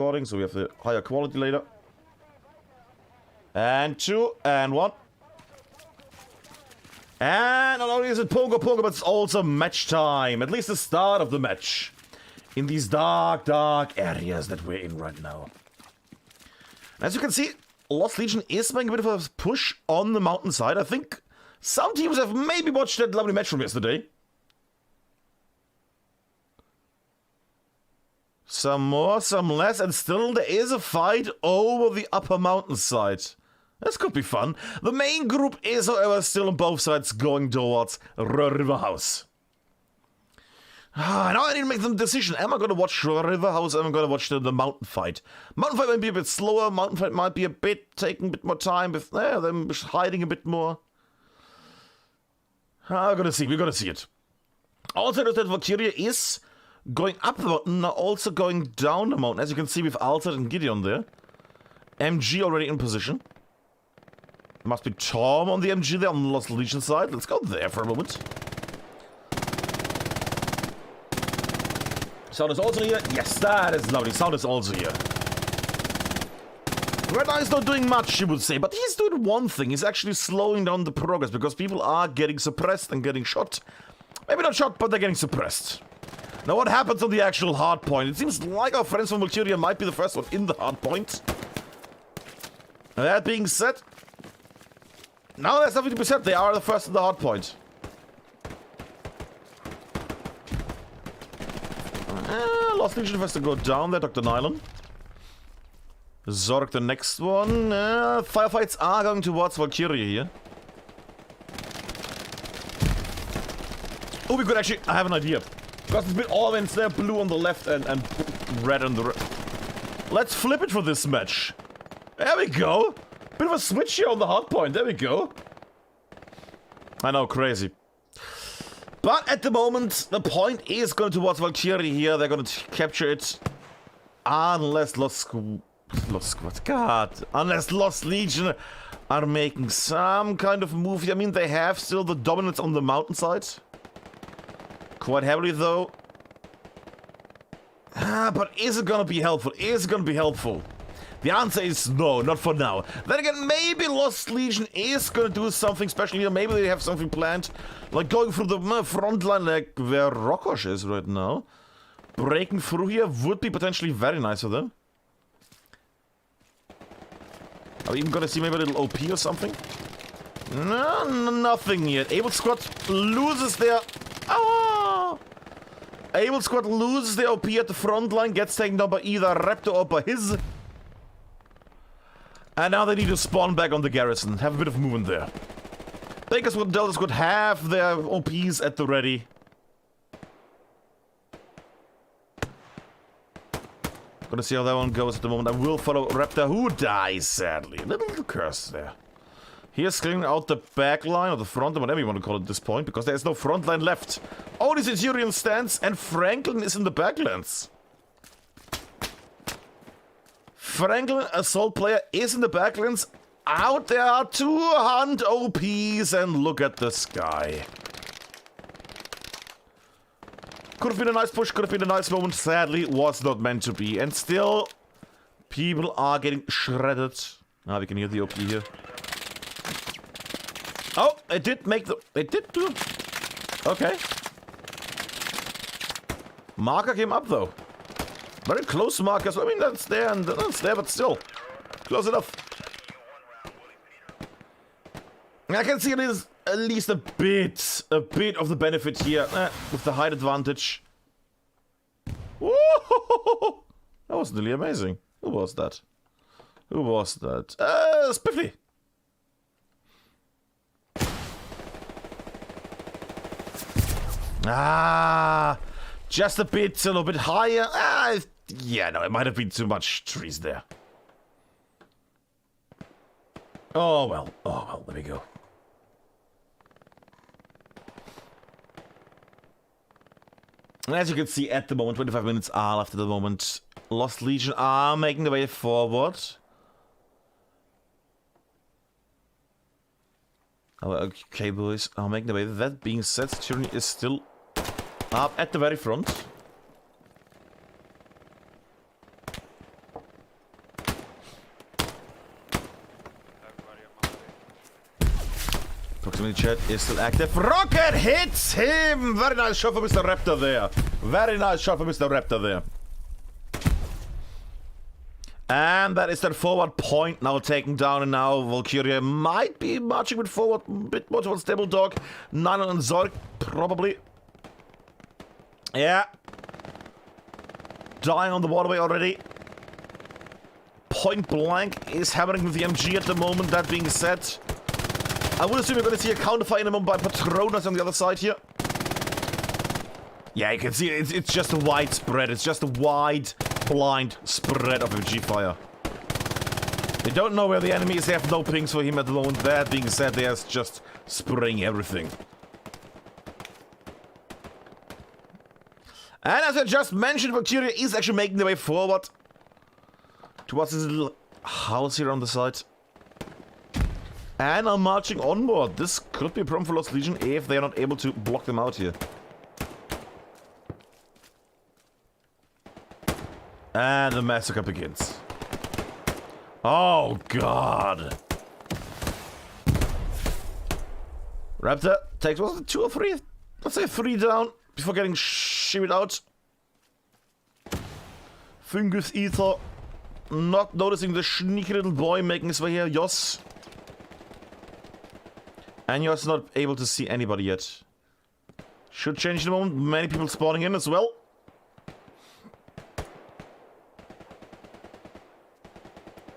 recording, so we have the higher quality later. And 2, and 1. And not only is it poker, but it's also match time. At least the start of the match. In these dark areas that we're in right now. As you can see, Lost Legion is making a bit of a push on the mountainside. I think some teams have maybe watched that lovely match from yesterday. Some more, some less, and still there is a fight over the upper mountainside. This could be fun. The main group is, however, still on both sides going towards Roer River House. Now I need to make the decision. Am I going to watch Roer River House? Am I going to watch the mountain fight? Mountain fight might be a bit slower. Mountain fight might be taking a bit more time with them hiding a bit more. We're going to see. We're going to see it. Also, that Valkyria is going up the mountain, now also going down the mountain. As you can see with Alted and Gideon there. MG already in position. Must be Tom on the MG there on the Lost Legion side. Let's go there for a moment. Sound is also here. Yes, that is lovely. Sound is also here. Red Eye is not doing much, you would say, but he's doing one thing. He's actually slowing down the progress because people are getting suppressed and getting shot. Maybe not shot, but they're getting suppressed. Now, what happens on the actual hardpoint? It seems like our friends from Valkyria might be the first one in the hardpoint. That being said, now there's nothing to be said. They are the first in the hardpoint. Lost Legion has to go down there, Dr. Nylon. Zorg the next one. Firefights are going towards Valkyria here. Oh, we could actually, I have an idea. Because it's a bit orange there, blue on the left and red on the right. Let's flip it for this match. There we go. Bit of a switch here on the hardpoint. There we go. I know, crazy. But at the moment, the point is going towards Valkyria here. They're going to capture it. Unless Lost Legion are making some kind of move. I mean, they have still the dominance on the mountainside. Quite heavily, though. But is it gonna be helpful? Is it gonna be helpful? The answer is no, not for now. Then again, maybe Lost Legion is gonna do something special here. Maybe they have something planned. Like going through the front line, like where Rokosh is right now. Breaking through here would be potentially very nice for them. Are we even gonna see maybe a little OP or something? No, nothing yet. Able Squad loses their... Able Squad loses the OP at the front line, gets taken down by either Raptor or by his. And now they need to spawn back on the garrison. Have a bit of movement there. Baker's Squad and Delta Squad have their OPs at the ready. Gonna see how that one goes at the moment. I will follow Raptor, who dies sadly. A little curse there. Here's clearing out the back line, or the front line, whatever you want to call it at this point, because there's no front line left. Only Centurion stands, and Franklin is in the backlands. Franklin, assault player, is in the backlands. Out there are 2 hunt OPs, and look at the sky. Could have been a nice push, could have been a nice moment. Sadly, was not meant to be. And still, people are getting shredded. Now we can hear the OP here. Oh, it did make the... It did do... Okay. Marker came up, though. Very close markers. I mean, that's there and that's there, but still. Close enough. I can see it is at least a bit of the benefit here. With the height advantage. Woo! That was really amazing. Who was that? Who was that? Spiffy. Just a little bit higher. Yeah, no, it might have been too much trees there. Oh well, there we go. And as you can see at the moment, 25 minutes are left at the moment. Lost Legion are making their way forward. Okay, boys, are making their way. That being said, Tyranny is still up at the very front. Proximity chat is still active. Rocket hits him! Very nice shot for Mr. Raptor there. Very nice shot for Mr. Raptor there. And that is that forward point now taken down, and now Valkyria might be marching with forward a bit more towards Stable Dog. 9 on Zorg, probably. Yeah. Dying on the waterway already. Point blank is happening with the MG at the moment. That being said, I would assume you're going to see a counterfire in a moment by Patronus on the other side here. Yeah, you can see it's just a wide spread. It's just a wide, blind spread of MG fire. They don't know where the enemy is. They have no pings for him at the moment. That being said, they are just spraying everything. And as I just mentioned, Valkyria is actually making their way forward towards this little house here on the side. And are marching onward. This could be a problem for Lost Legion if they're not able to block them out here. And the massacre begins. Oh, God. Raptor takes, was it 2 or 3? Let's say 3 down before getting shimmied out. Fungus Ether not noticing the sneaky little boy making his way here. Yoss. And Yoss not able to see anybody yet. Should change in a moment. Many people spawning in as well.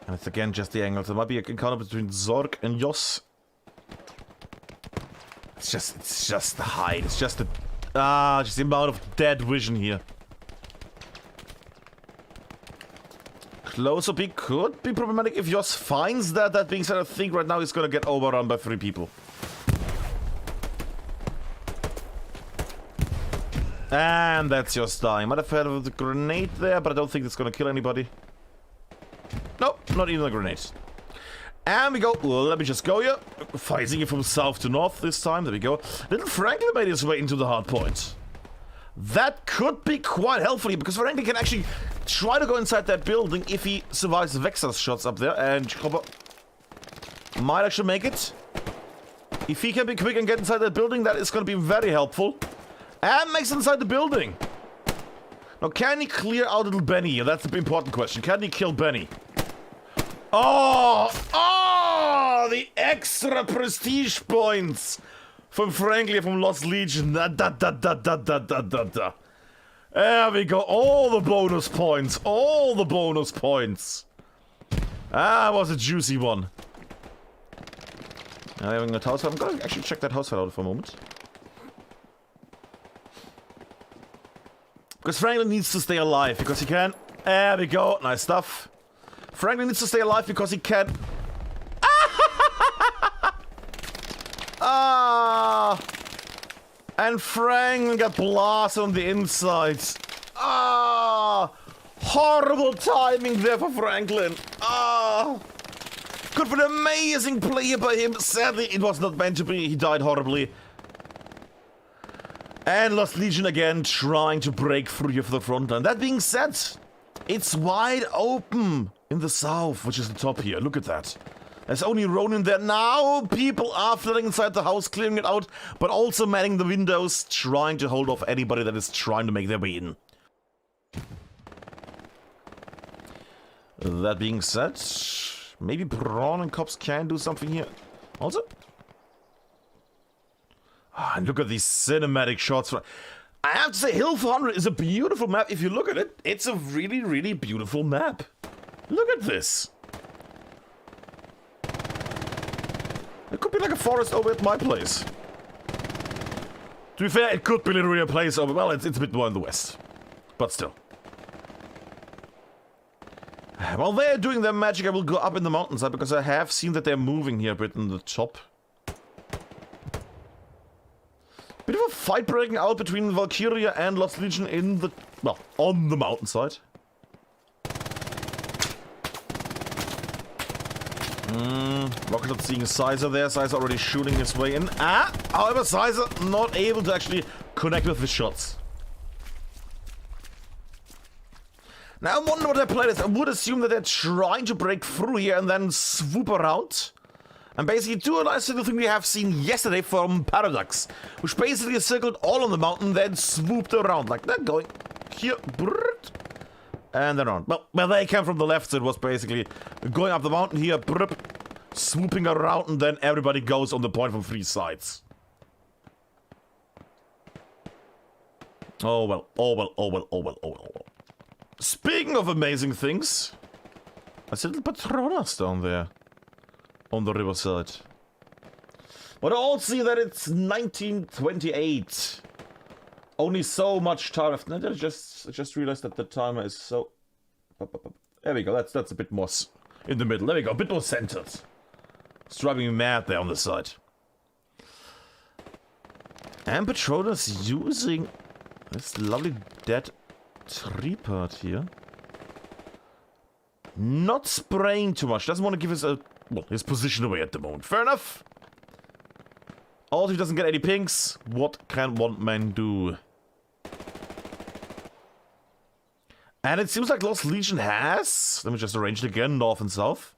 And it's again just the angle. There might be an encounter between Zorg and Yoss. It's just the height. It's just the just the amount of dead vision here. Close up, he could be problematic if Yoss finds that. That being said, I think right now he's gonna get overrun by 3 people. And that's Yoss dying. Might have had a grenade there, but I don't think it's gonna kill anybody. Nope, not even a grenade. And we go, well, let me just go here. Fighting it from south to north this time. There we go. Little Franklin made his way into the hard point. That could be quite helpful because Franklin can actually try to go inside that building if he survives Vexa's shots up there. And Chopper might actually make it. If he can be quick and get inside that building, that is going to be very helpful. And makes it inside the building. Now, can he clear out little Benny? That's the important question. Can he kill Benny? Oh! Oh! The extra prestige points from Franklin from Lost Legion. There we go. All the bonus points. All the bonus points. That was a juicy one. Now having that house fight. I'm gonna actually check that house fight out for a moment. Because Franklin needs to stay alive, because he can. There we go, nice stuff. Franklin needs to stay alive because he can. And Franklin got blasted on the inside. Horrible timing there for Franklin. Could be an amazing play by him. Sadly, it was not meant to be. He died horribly. And Lost Legion again trying to break through here for the front line. That being said, it's wide open in the south, which is the top here. Look at that. There's only Ronin there. Now people are flooding inside the house, clearing it out, but also manning the windows, trying to hold off anybody that is trying to make their way in. That being said, maybe Braun and Cops can do something here. Also, and look at these cinematic shots. I have to say, Hill 400 is a beautiful map. If you look at it, it's a really, really beautiful map. Look at this. It could be like a forest over at my place. To be fair, it could be literally a place over... Well, it's a bit more in the west. But still. While they're doing their magic, I will go up in the mountainside because I have seen that they're moving here a bit in the top. Bit of a fight breaking out between Valkyria and Lost Legion in the... Well, on the mountainside. Rocket not seeing Sizer there. Sizer already shooting his way in. However, Sizer not able to actually connect with the shots. Now, I wonder what their plan is. I would assume that they're trying to break through here and then swoop around. And basically do a nice little thing we have seen yesterday from Paradox, which basically circled all on the mountain, then swooped around like that, going here, and then on. Well, they came from the left, so it was basically going up the mountain here, swooping around, and then everybody goes on the point from 3 sides. Oh well, oh well, oh well, oh well, oh well, oh well. Speaking of amazing things, there's little Patronas down there on the riverside. But I also see that it's 1928. Only so much time left. I just realized that the timer is so... There we go, that's a bit more in the middle. There we go, a bit more centered. It's driving me mad there on the side. And Patronas using this lovely dead tree part here. Not spraying too much. Doesn't want to give us his position away at the moment. Fair enough. Also, if he doesn't get any pings, what can one man do? And it seems like Lost Legion has... Let me just arrange it again, north and south.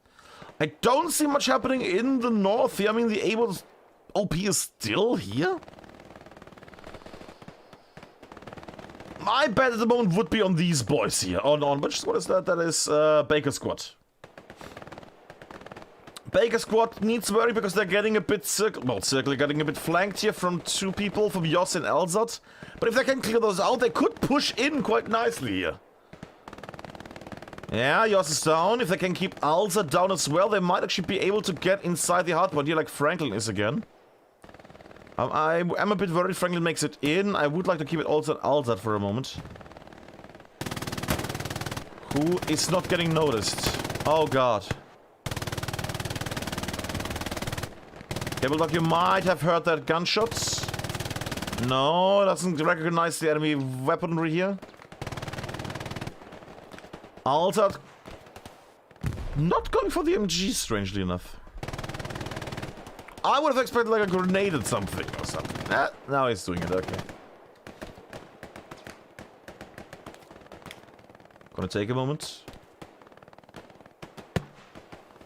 I don't see much happening in the north here. I mean, the able OP is still here. My bet at the moment would be on these boys here. On which squad is that? That is Baker Squad. Baker Squad needs worry because they're getting a bit getting a bit flanked here from 2 people, from Yoss and Elzat. But if they can clear those out, they could push in quite nicely here. Yeah, Yoss is down. If they can keep Elzat down as well, they might actually be able to get inside the hardpoint here like Franklin is again. I'm a bit worried Franklin makes it in. I would like to keep it also at Elzat for a moment. Who is not getting noticed? Oh god. Tabletop, you might have heard that gunshots. No, doesn't recognize the enemy weaponry here. Elzat not going for the MG, strangely enough. I would have expected like a grenade at something or something. Now he's doing it, okay. Gonna take a moment.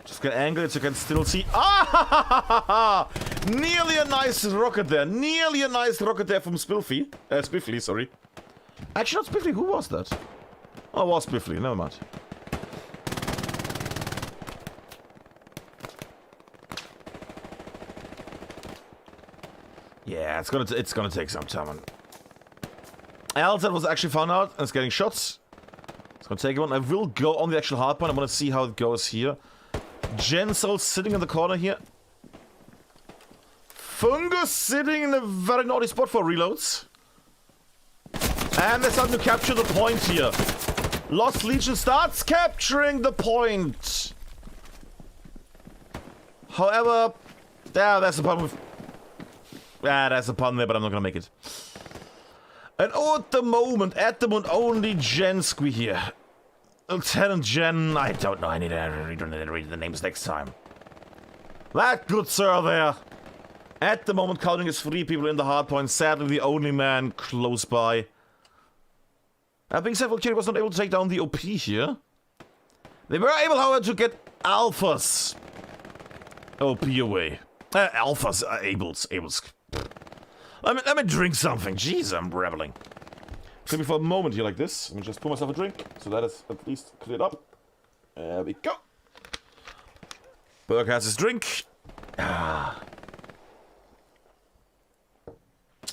Just get angle it so you can still see. Ah! Nearly a nice rocket there. Nearly a nice rocket there from Spiffly. Spiffly, sorry. Actually, not Spiffly. Who was that? Oh, it was Spiffly. Never mind. Yeah, it's gonna take some time. Elzat was actually found out and is getting shots. It's gonna take one. I will go on the actual hardpoint. I want to see how it goes here. Gensol sitting in the corner here. Fungus sitting in a very naughty spot for reloads. And they're starting to capture the point here. Lost Legion starts capturing the point. However, that's the problem with... that's a pun there, but I'm not gonna make it. And at the moment, only Jenski here. Lieutenant Jen, I don't know, I need to read the names next time. That good sir there. At the moment, counting as 3 people in the hardpoint, sadly the only man close by. That being said, Valkyria was not able to take down the OP here. They were able, however, to get Alphas OP away. Alphas, Abels. Let me drink something. Jeez, I'm reveling. Could be for a moment here like this. Let me just pour myself a drink, so that is at least cleared up. There we go. Burke has his drink.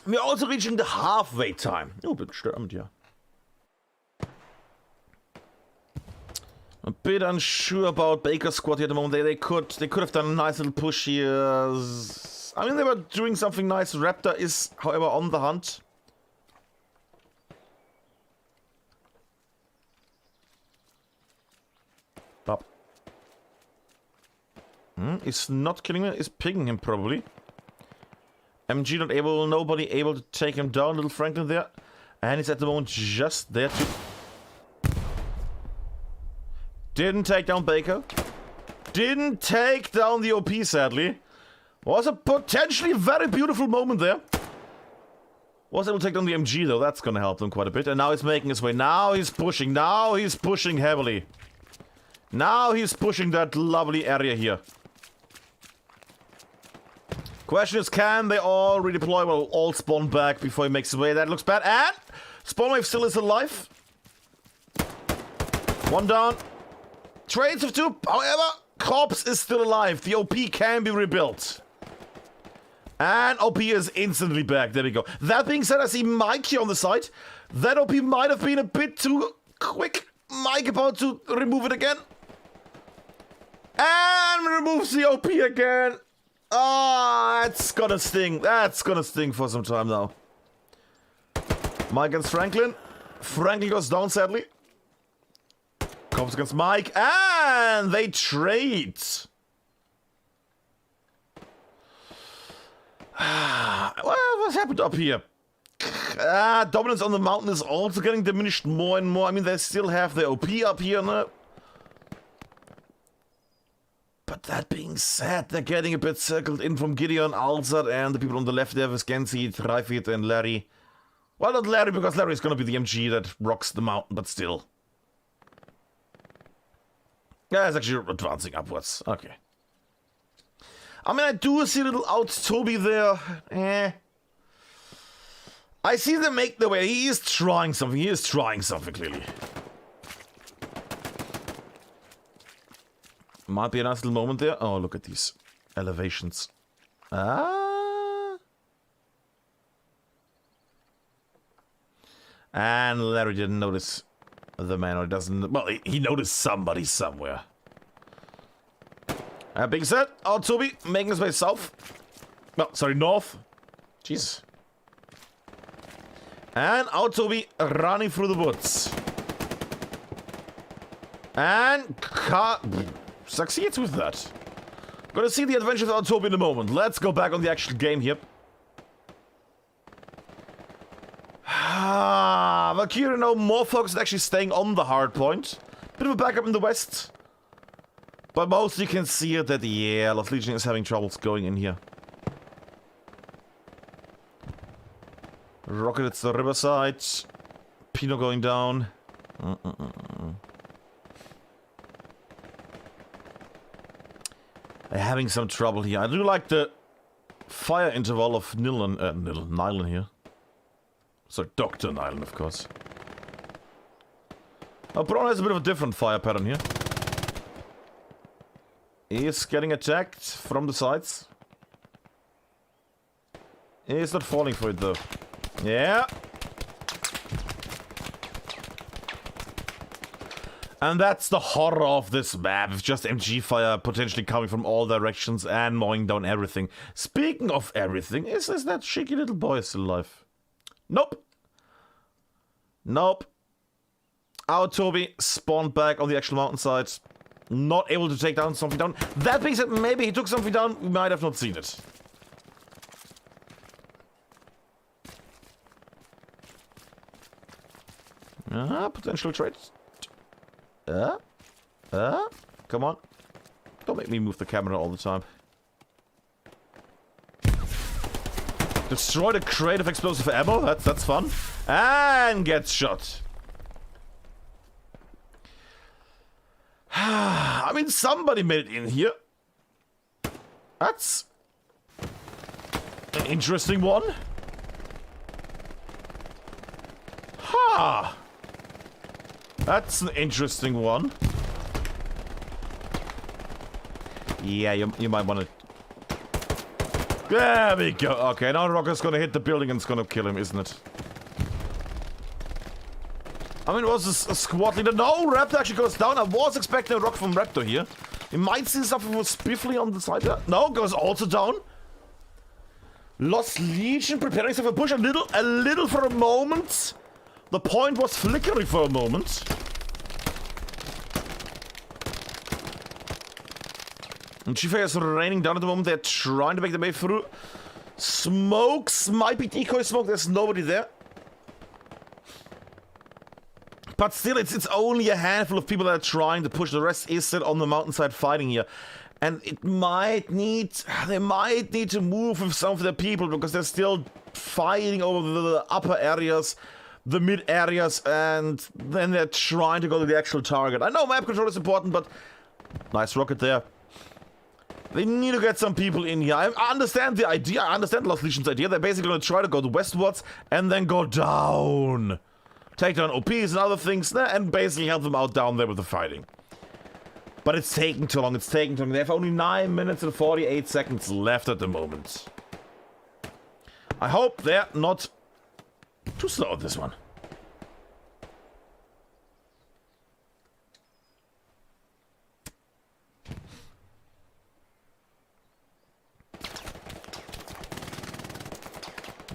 We're also reaching the halfway time. Oh, bit stürmt, yeah. A bit unsure about Baker's squad here at the moment. They could have done a nice little push here. I mean, they were doing something nice. Raptor is, however, on the hunt. Up. Is not killing him. Is pinging him probably. MG not able. Nobody able to take him down. Little Franklin there, and he's at the moment just there to. Didn't take down Baker. Didn't take down the OP, sadly. Was a potentially very beautiful moment there. Was able to take down the MG, though. That's going to help them quite a bit. And now he's making his way. Now he's pushing. Now he's pushing heavily. Now he's pushing that lovely area here. Question is, can they all redeploy? Well, all spawn back before he makes his way. That looks bad. And spawn wave still is alive. One down. Trades of two. However, corpse is still alive. The OP can be rebuilt. And OP is instantly back. There we go. That being said, I see Mike here on the side. That OP might have been a bit too quick. Mike about to remove it again. And removes the OP again. Ah, that's gonna sting. That's gonna sting for some time now. Mike against Franklin. Franklin goes down, sadly. Comes against Mike. And they trade. Well, what's happened up here? Dominance on the mountain is also getting diminished more and more. I mean, they still have the OP up here, no? But that being said, they're getting a bit circled in from Gideon, Alzad, and the people on the left there with Gensi, Trifid, and Larry. Well, not Larry, because Larry is going to be the MG that rocks the mountain, but still. Yeah, it's actually advancing upwards. Okay. I mean, I do see little out Toby there. I see them make the way. He is trying something. He is trying something, clearly. Might be a nice little moment there. Oh, look at these elevations. Ah. And Larry didn't notice the man, or doesn't. Well, he noticed somebody somewhere. That being said, Toby making his way south. No, sorry, north. Jesus. And Toby running through the woods. And succeeds with that. Gonna see the adventures of Toby in a moment. Let's go back on the actual game here. Valkyria now more focused on actually staying on the hardpoint. Bit of a backup in the west. But most you can see it that, yeah, Lost Legion is having troubles going in here. Rocket at the riverside. Pino going down. They're having some trouble here. I do like the fire interval of Nylan here. So Dr. Nylan, of course. Braun has a bit of a different fire pattern here. He is getting attacked from the sides. He is not falling for it though. Yeah. And that's the horror of this map. It's just MG fire potentially coming from all directions and mowing down everything. Speaking of everything, is that cheeky little boy still alive? Nope. Nope. Our Toby spawned back on the actual mountainside. Not able to take down something down. That being said, maybe he took something down. We might have not seen it. Potential trade. Come on. Don't make me move the camera all the time. Destroy the crate of explosive ammo. That's fun. And gets shot. I mean, somebody made it in here. That's an interesting one. Ha! That's an interesting one. Yeah, you might want to... There we go. Okay, now the rocket's gonna hit the building and it's gonna kill him, isn't it? I mean, it was a squad leader. No, Raptor actually goes down. I was expecting a rocket from Raptor here. You might see something with Spiffly on the side there. No, goes also down. Lost Legion preparing for a push a little for a moment. The point was flickering for a moment. And Chief is raining down at the moment. They're trying to make their way through. Smokes might be decoy smoke. There's nobody there. But still, it's only a handful of people that are trying to push. The rest is still on the mountainside fighting here. And they might need to move with some of their people because they're still fighting over the upper areas, the mid areas, and then they're trying to go to the actual target. I know map control is important, but nice rocket there. They need to get some people in here. I understand the idea. I understand Lost Legion's idea. They're basically going to try to go westwards and then go down. Take down OPs and other things and basically help them out down there with the fighting. But it's taking too long. It's taking too long. They have only 9 minutes and 48 seconds left at the moment. I hope they're not too slow on this one.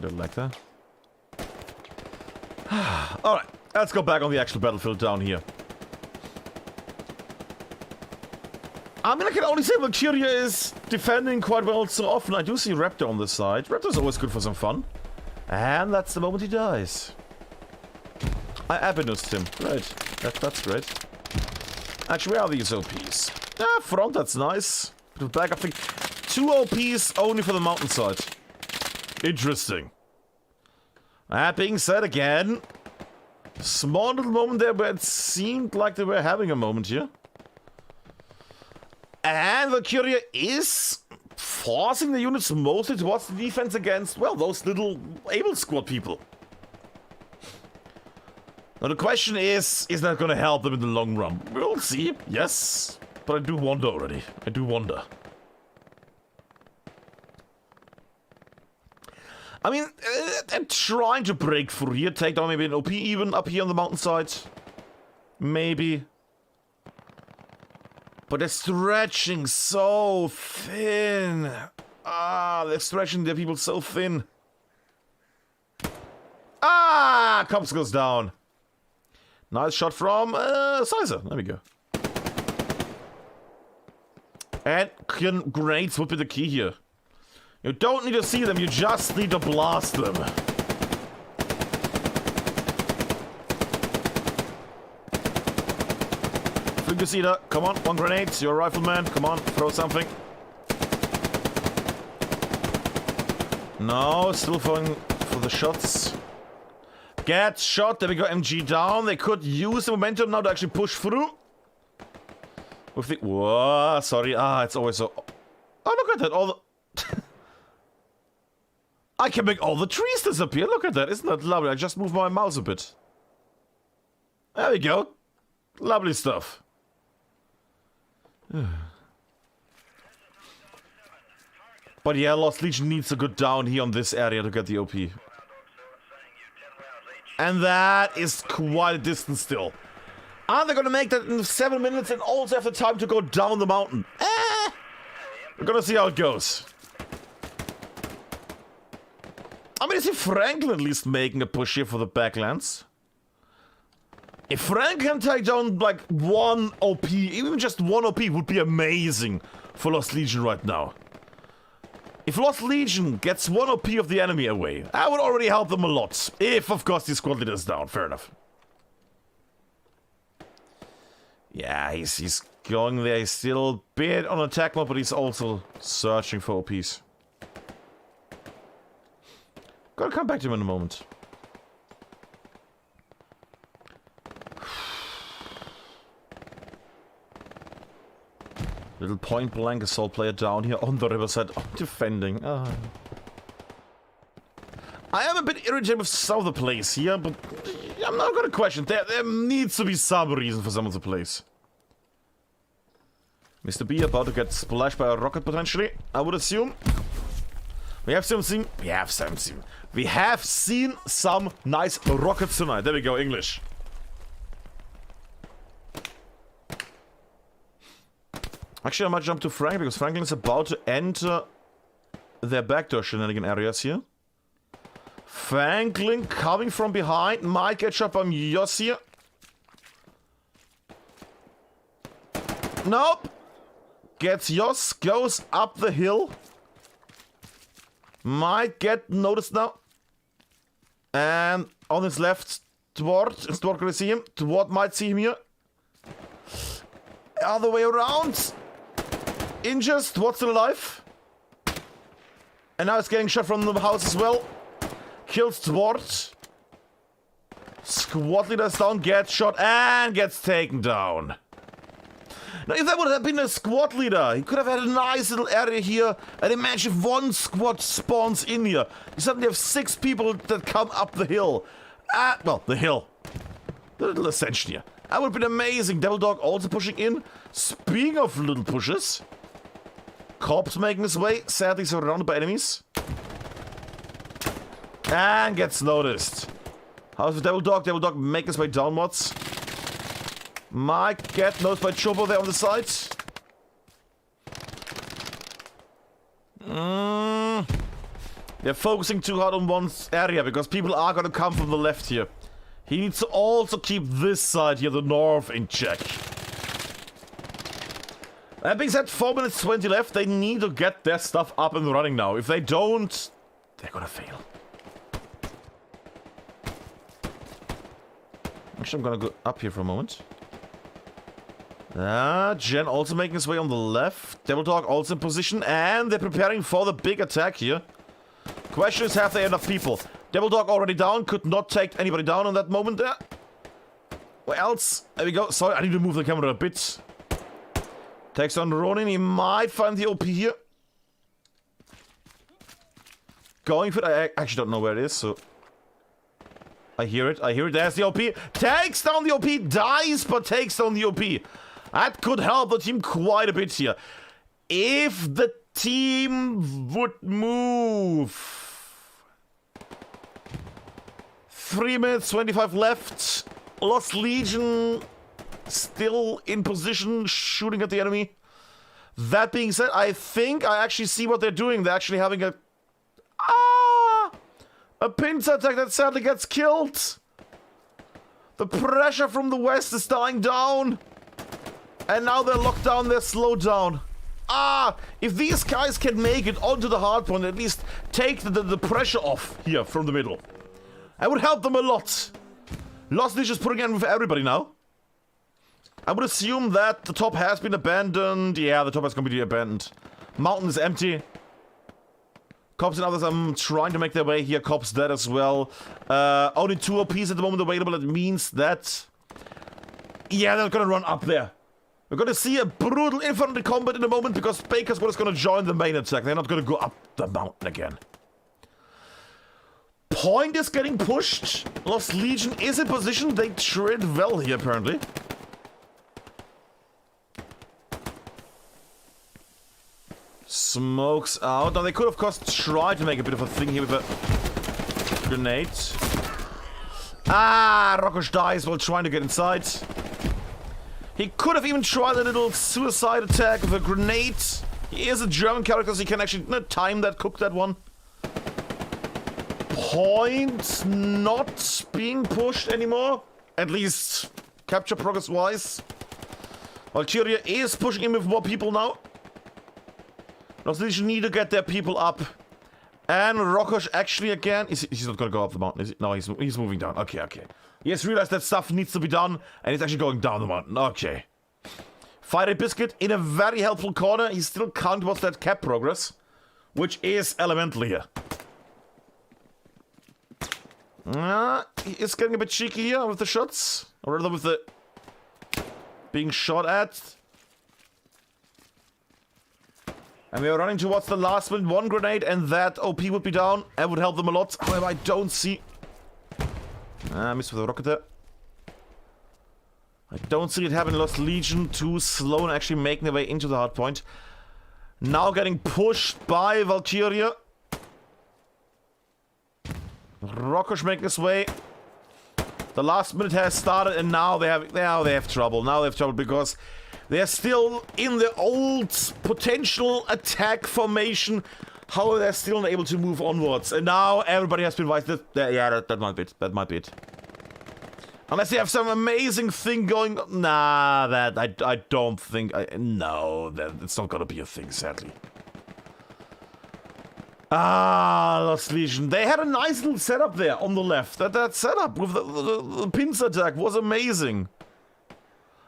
Don't like that. Alright, let's go back on the actual battlefield down here. I mean, I can only say Valkyria is defending quite well so often. I do see Raptor on this side. Raptor's always good for some fun. And that's the moment he dies. I abinused him. Great. That's great. Actually, where are these OPs? Ah, front, that's nice. Bit of backup thing. 2 OPs only for the mountainside. Interesting. That being said, again, small little moment there where it seemed like they were having a moment here. And Valkyria is forcing the units mostly towards the defense against, well, those little able squad people. Now the question is that going to help them in the long run? We'll see, yes. But I do wonder already. I do wonder. I mean, they're trying to break through here, take down maybe an OP even up here on the mountainside. Maybe. But they're stretching so thin. Ah, they're stretching their people so thin. Ah, Cops goes down. Nice shot from Sizer. There we go. And grenades would be the key here. You don't need to see them, you just need to blast them. Flinker, come on, 1 grenade, you're a rifleman, come on, throw something. No, still going for the shots. Get shot, there we go, MG down. They could use the momentum now to actually push through. With the... Whoa, sorry, it's always so... Oh, look at that, all the... I can make all the trees disappear. Look at that. Isn't that lovely? I just moved my mouse a bit. There we go. Lovely stuff. But yeah, Lost Legion needs to go down here on this area to get the OP. And that is quite a distance still. Are they going to make that in 7 minutes and also have the time to go down the mountain? We're going to see how it goes. I mean, I see Franklin at least making a push here for the backlands. If Frank can take down, like, 1 OP, even just 1 OP would be amazing for Lost Legion right now. If Lost Legion gets 1 OP of the enemy away, that would already help them a lot. If, of course, the squad leader is down. Fair enough. Yeah, he's going there. He's still a bit on attack mode, but he's also searching for OPs. Gotta come back to him in a moment. Little point blank assault player down here on the riverside. Oh, defending. I am a bit irritated with some of the plays here, but I'm not gonna question. There needs to be some reason for some of the plays. Mr. B about to get splashed by a rocket potentially, I would assume. We have seen some nice rockets tonight. There we go, English. Actually, I might jump to Frank because Franklin is about to enter their backdoor shenanigan areas here. Franklin coming from behind might get shot by Yos here. Nope. Gets Yos, goes up the hill. Might get noticed now. And on his left, Twart gonna see him. Twart might see him here. Other way around. Injured, Twart's still alive. And now it's getting shot from the house as well. Kills Twart. Squad leader's down, gets shot and gets taken down. Now, if that would have been a squad leader, he could have had a nice little area here. And imagine if one squad spawns in here. You suddenly have 6 people that come up the hill. Well, the hill. The little ascension here. That would have been amazing. Devil Dog also pushing in. Speaking of little pushes. Corpse making his way. Sadly surrounded by enemies. And gets noticed. How's the Devil Dog? Devil Dog making his way downwards. Might get noticed by Chobo there on the side. They're focusing too hard on one area because people are gonna come from the left here. He needs to also keep this side here, the north, in check. That being said, 4 minutes 20 left. They need to get their stuff up and running now. If they don't, they're gonna fail. Actually, I'm gonna go up here for a moment. Jen also making his way on the left. Devil Dog also in position, and they're preparing for the big attack here. Question is, have they enough people? Devil Dog already down, could not take anybody down in that moment there. Where else? There we go. Sorry, I need to move the camera a bit. Takes on Ronin, he might find the OP here. Going for it, I actually don't know where it is, so... I hear it, there's the OP. Takes down the OP, dies, but takes down the OP. That could help the team quite a bit here. If the team would move. 3 minutes, 25 left. Lost Legion still in position, shooting at the enemy. That being said, I think I actually see what they're doing. They're actually having a pincer attack that sadly gets killed. The pressure from the west is dying down. And now they're locked down, they're slowed down. If these guys can make it onto the hardpoint, at least take the pressure off here from the middle. That would help them a lot. Lost Legion is putting in with everybody now. I would assume that the top has been abandoned. Yeah, the top has completely abandoned. Mountain is empty. Cops and others are trying to make their way here. Cops dead as well. Only 2 OPs at the moment available. That means that... yeah, they're gonna run up there. We're gonna see a brutal infantry combat in a moment because Baker's is gonna join the main attack. They're not gonna go up the mountain again. Point is getting pushed. Lost Legion is in position. They tread well here, apparently. Smokes out. Now, they could, of course, try to make a bit of a thing here with a grenade. Rokosh dies while trying to get inside. He could have even tried a little suicide attack with a grenade. He is a German character, so he can actually time that, cook that one. Point not being pushed anymore. At least capture progress-wise. Valkyria is pushing in with more people now. Lost Legion need to get their people up. And Rokosh actually again... He's not gonna go up the mountain, is he? No, he's moving down. Okay. He has realized that stuff needs to be done, and he's actually going down the mountain. Okay. Fire Biscuit in a very helpful corner. He still can't watch that cap progress, which is elemental here. He is getting a bit cheeky here with the shots. Or rather with the... being shot at. And we are running towards the last one. 1 grenade and that OP would be down. That would help them a lot. However, I don't see... missed with a rocket there. I don't see it happen. Lost Legion too slow and actually making their way into the hardpoint. Now getting pushed by Valkyria. Rokosh making his way. The last minute has started and now they have trouble. Now they have trouble because they're still in the old potential attack formation. However, they're still unable to move onwards. And now everybody has been advised that yeah, that might be it. That might be it. Unless they have some amazing thing going on. Nah, I don't think... no, it's not gonna be a thing, sadly. Lost Legion. They had a nice little setup there on the left. That setup with the pincer attack was amazing.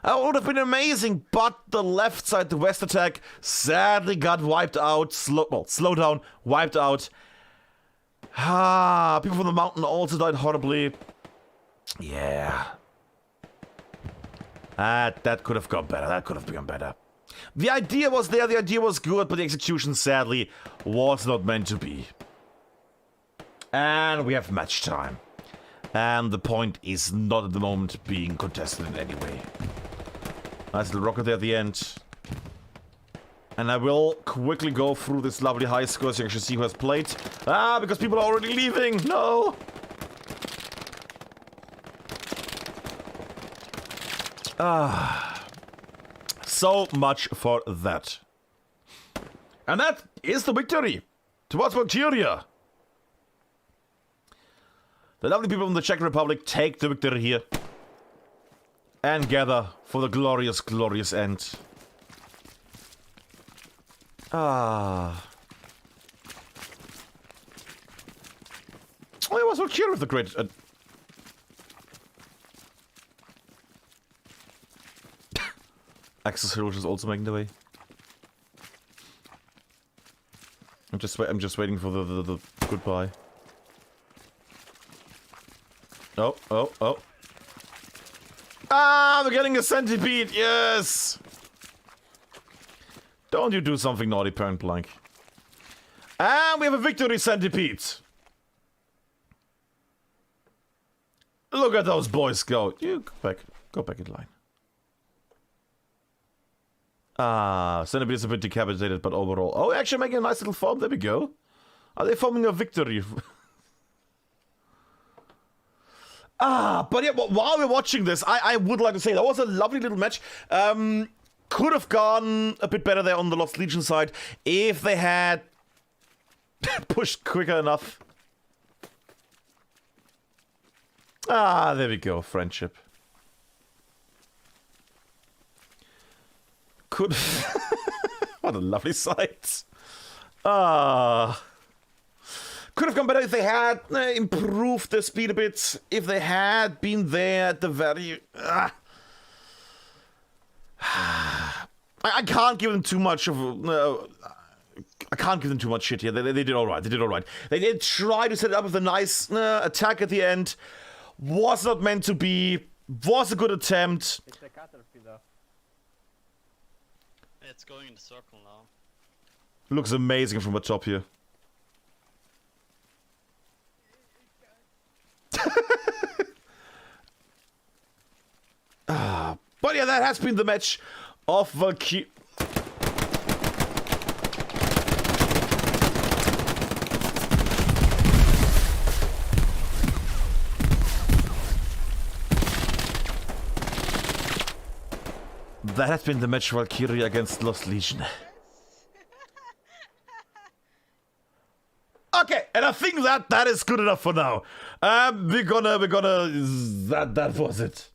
That would have been amazing, but the left side, the west attack, sadly got wiped out. Slow down, wiped out. People from the mountain also died horribly. Yeah. That could have gone better. That could have gone better. The idea was there, the idea was good, but the execution, sadly, was not meant to be. And we have match time. And the point is not at the moment being contested in any way. Nice little rocket there at the end. And I will quickly go through this lovely high score so you can see who has played. Because people are already leaving! No! So much for that. And that is the victory towards Valkyria. The lovely people from the Czech Republic take the victory here. And gather for the glorious, glorious end. Oh, it was Valkyria with the great... Axis Hill is also making the way. I'm just waiting for the goodbye. Oh. We're getting a centipede, yes! Don't you do something naughty, Parent Blank. And we have a victory centipede. Look at those boys go. You go back in line. Centipede is a bit decapitated, but overall... Oh, actually making a nice little form. There we go. Are they forming a victory? But yeah, while we're watching this, I would like to say that was a lovely little match. Could have gone a bit better there on the Lost Legion side if they had pushed quicker enough. There we go. Friendship. Could... What a lovely sight. Could have gone better if they had improved their speed a bit. If they had been there at the very... I can't give them too much of... I can't give them too much shit here. They did alright. They did alright. They did try to set it up with a nice attack at the end. Was not meant to be. Was a good attempt. It's a caterpillar. It's going in the circle now. Looks amazing from the top here. But yeah, that has been the match of Valkyria. That has been the match Valkyria against Lost Legion. Okay, and I think that is good enough for now. That was it.